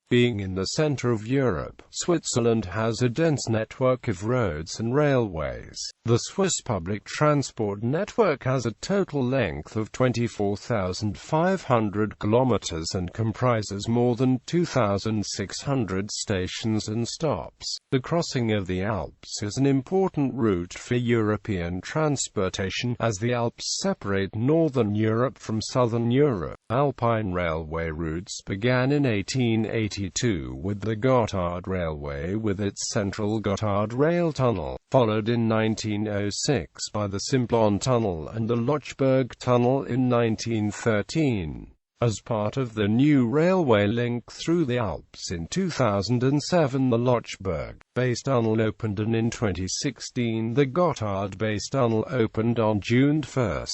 Being in the center of Europe, Switzerland has a dense network of roads and railways. The Swiss public transport network has a total length of 24,500 kilometers and comprises more than 2,600 stations and stops. The crossing of the Alps is an important route for European transportation, as the Alps separate Northern Europe from Southern Europe. Alpine railway routes began in 1882 with the Gotthard Railway with its central Gotthard Rail Tunnel, followed in 1906 by the Simplon Tunnel and the Lötschberg Tunnel in 1913. As part of the new railway link through the Alps in 2007, the Lötschberg-based tunnel opened, and in 2016 the Gotthard-based tunnel opened on June 1.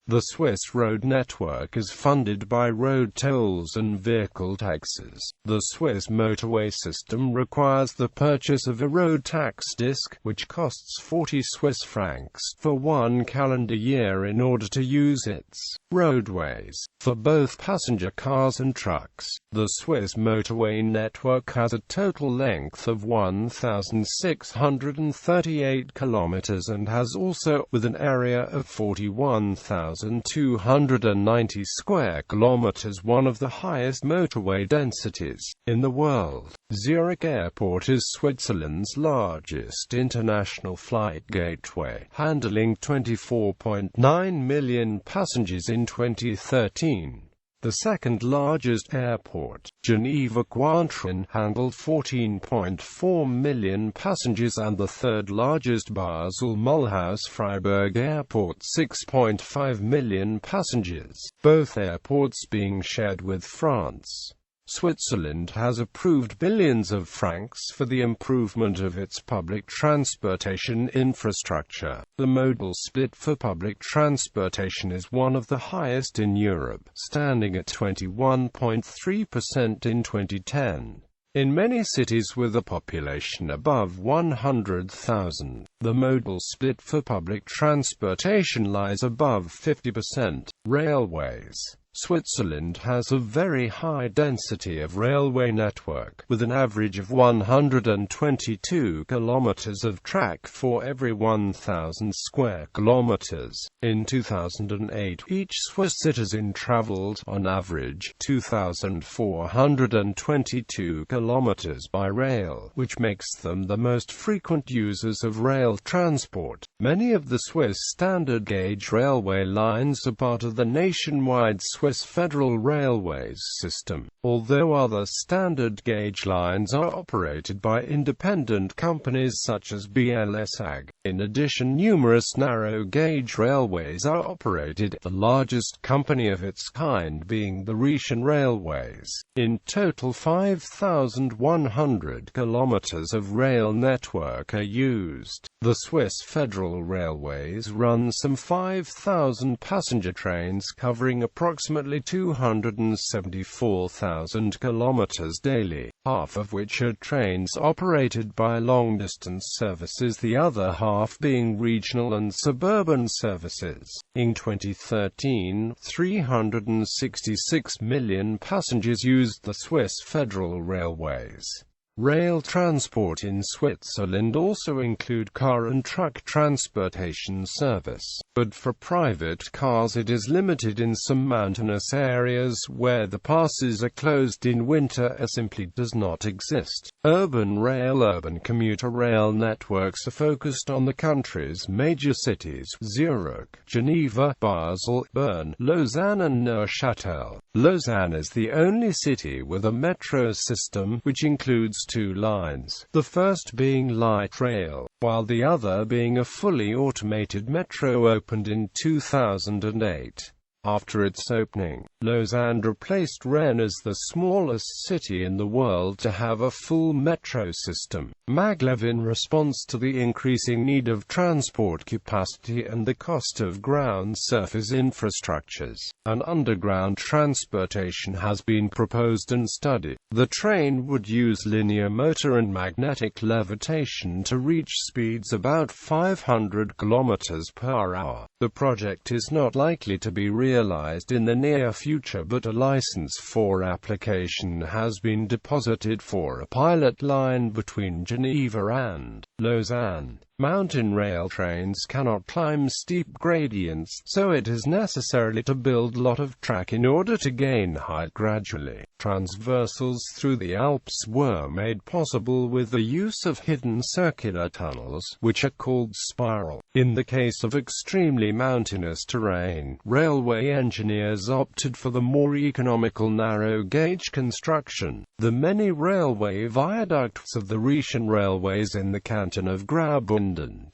The Swiss road network is funded by road tolls and vehicle taxes. The Swiss motorway system requires the purchase of a road tax disc, which costs 40 Swiss francs for 1 calendar year in order to use its roadways. For both passenger cars and trucks, the Swiss motorway network has a total length of 1,638 kilometers and has also, with an area of 41,290 square kilometers, one of the highest motorway densities in the world. Zurich Airport is Switzerland's largest international flight gateway, handling 24.9 million passengers in 2013. The second largest airport, Geneva Cointrin, handled 14.4 million passengers, and the third largest, Basel-Mulhouse-Freiburg Airport, 6.5 million passengers, both airports being shared with France. Switzerland has approved billions of francs for the improvement of its public transportation infrastructure. The modal split for public transportation is one of the highest in Europe, standing at 21.3% in 2010. In many cities with a population above 100,000, the modal split for public transportation lies above 50%. Railways. Switzerland has a very high density of railway network, with an average of 122 kilometers of track for every 1,000 square kilometers. In 2008, each Swiss citizen traveled, on average, 2,422 kilometers by rail, which makes them the most frequent users of rail transport. Many of the Swiss standard gauge railway lines are part of the nationwide Swiss Federal Railways system, although other standard gauge lines are operated by independent companies such as BLS-AG. In addition, numerous narrow gauge railways are operated, the largest company of its kind being the Rhaetian Railways. In total, 5,100 kilometers of rail network are used. The Swiss Federal Railways run some 5,000 passenger trains covering approximately 274,000 kilometers daily, half of which are trains operated by long-distance services, the other half being regional and suburban services. In 2013, 366 million passengers used the Swiss Federal Railways. Rail transport in Switzerland also include car and truck transportation service, but for private cars it is limited in some mountainous areas where the passes are closed in winter or simply does not exist. Urban commuter rail networks are focused on the country's major cities: Zurich, Geneva, Basel, Bern, Lausanne and Neuchâtel. Lausanne is the only city with a metro system, which includes two lines, the first being light rail, while the other being a fully automated metro opened in 2008. After its opening, Lausanne replaced Rennes as the smallest city in the world to have a full metro system. Maglev, in response to the increasing need of transport capacity and the cost of ground surface infrastructures, an underground transportation has been proposed and studied. The train would use linear motor and magnetic levitation to reach speeds about 500 km per hour. The project is not likely to be realized in the near future, but a license for application has been deposited for a pilot line between Geneva and Lausanne. Mountain rail trains cannot climb steep gradients, so it is necessary to build a lot of track in order to gain height gradually. Transversals through the Alps were made possible with the use of hidden circular tunnels, which are called spiral. In the case of extremely mountainous terrain, railway engineers opted for the more economical narrow-gauge construction. The many railway viaducts of the Rhetian railways in the canton of Graubünden,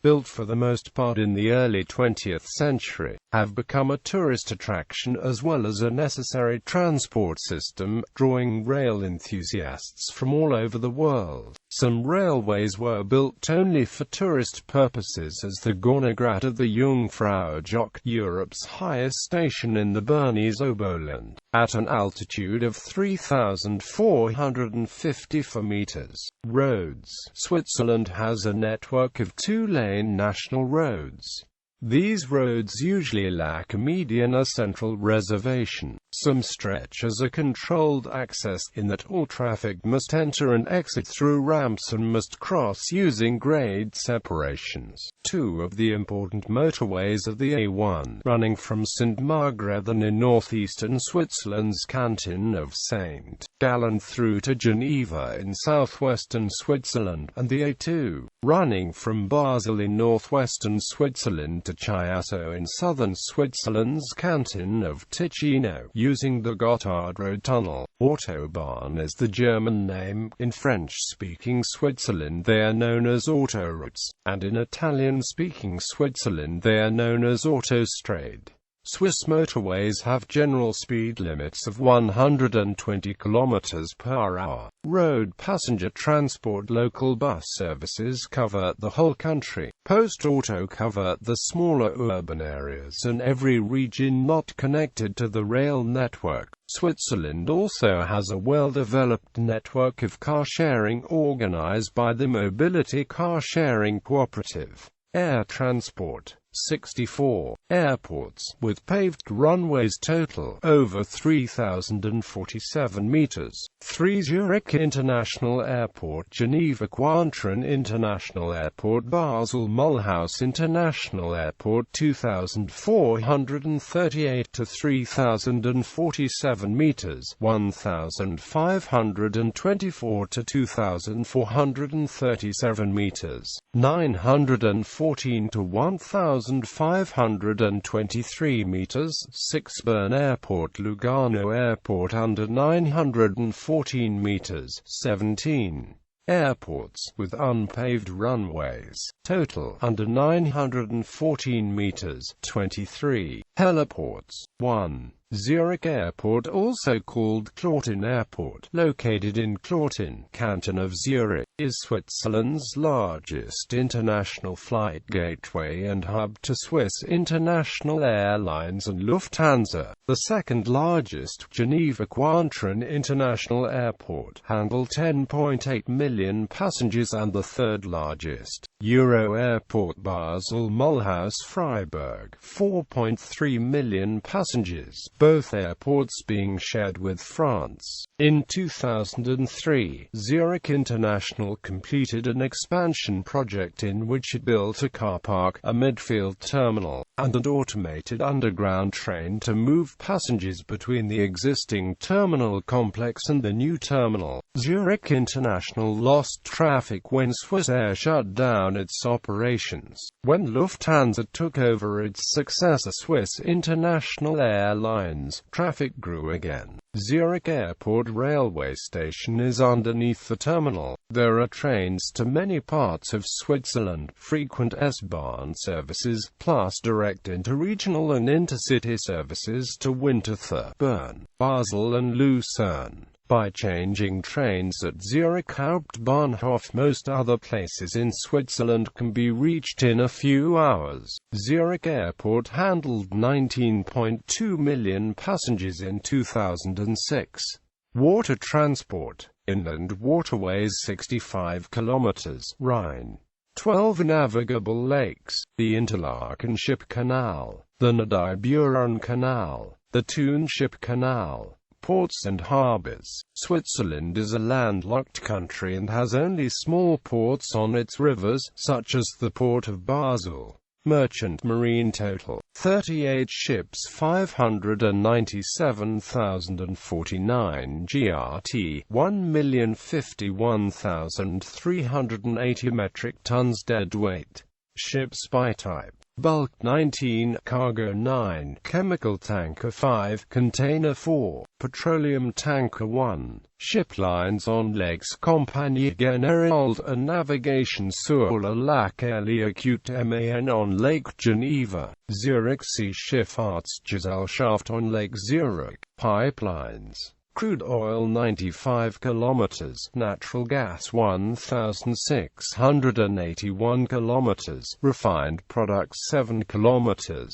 built for the most part in the early 20th century, have become a tourist attraction as well as a necessary transport system, drawing rail enthusiasts from all over the world. Some railways were built only for tourist purposes, as the Gornergrat of the Jungfrau Joch, Europe's highest station in the Bernese Oberland, at an altitude of 3,454 meters. Roads. Switzerland has a network of two-lane national roads. These roads usually lack a median or central reservation. Some stretch as a controlled access, in that all traffic must enter and exit through ramps and must cross using grade separations. Two of the important motorways of the A1, running from St. Margrethen in northeastern Switzerland's canton of St. Gallen through to Geneva in southwestern Switzerland, and the A2, running from Basel in northwestern Switzerland to Chiasso in southern Switzerland's canton of Ticino, using the Gotthard Rail Tunnel. Autobahn is the German name. In French-speaking Switzerland they are known as autoroutes, and in Italian-speaking Switzerland they are known as autostrade. Swiss motorways have general speed limits of 120 km per hour. Road passenger transport local bus services cover the whole country. Post auto cover the smaller urban areas and every region not connected to the rail network. Switzerland also has a well-developed network of car sharing organized by the Mobility Car Sharing Cooperative. Air transport. 64 airports, with paved runways total over 3,047 meters. 3 Zurich International Airport, Geneva Cointrin International Airport, Basel Mulhouse International Airport, 2,438 to 3,047 meters, 1,524 to 2,437 meters, 914 to 1,523 meters. 6 Bern Airport, Lugano Airport under 914 meters, 17 airports, with unpaved runways, total under 914 meters, 23 heliports. 1. Zurich Airport, also called Clautin Airport, located in Clautin, canton of Zurich, is Switzerland's largest international flight gateway and hub to Swiss international airlines and Lufthansa. The second largest, Geneva Cointrin International Airport, handled 10.8 million passengers, and the third largest, Euro Airport Basel Mulhouse Freiburg, 4.3 million passengers, both airports being shared with France. In 2003, Zurich International completed an expansion project in which it built a car park, a midfield terminal, and an automated underground train to move passengers between the existing terminal complex and the new terminal. Zurich International lost traffic when Swissair shut down its operations. When Lufthansa took over its successor Swiss International Airlines, traffic grew again. Zurich Airport railway station is underneath the terminal. There are trains to many parts of Switzerland, frequent S-Bahn services, plus direct interregional and intercity services to Winterthur, Bern, Basel and Lucerne. By changing trains at Zurich Hauptbahnhof, most other places in Switzerland can be reached in a few hours. Zurich Airport handled 19.2 million passengers in 2006. Water transport. Inland waterways 65 kilometers, Rhine. 12 navigable lakes, the Interlaken Ship Canal, the Nidai-Buren Canal, the Thun Ship Canal. Ports and harbors. Switzerland is a landlocked country and has only small ports on its rivers, such as the port of Basel. Merchant marine total: 38 ships, 597,049 GRT, 1,051,380 metric tons deadweight. Ships by type: bulk 19, cargo 9, chemical tanker 5, container 4, petroleum tanker 1. Ship lines on legs: Compagnie Générale de Navigation sur le lac Eliacut MAN on Lake Geneva, Zurich Seeschifffahrtsgesellschaft on Lake Zurich. Pipelines: crude oil 95 km, natural gas 1,681 km, refined products 7 km.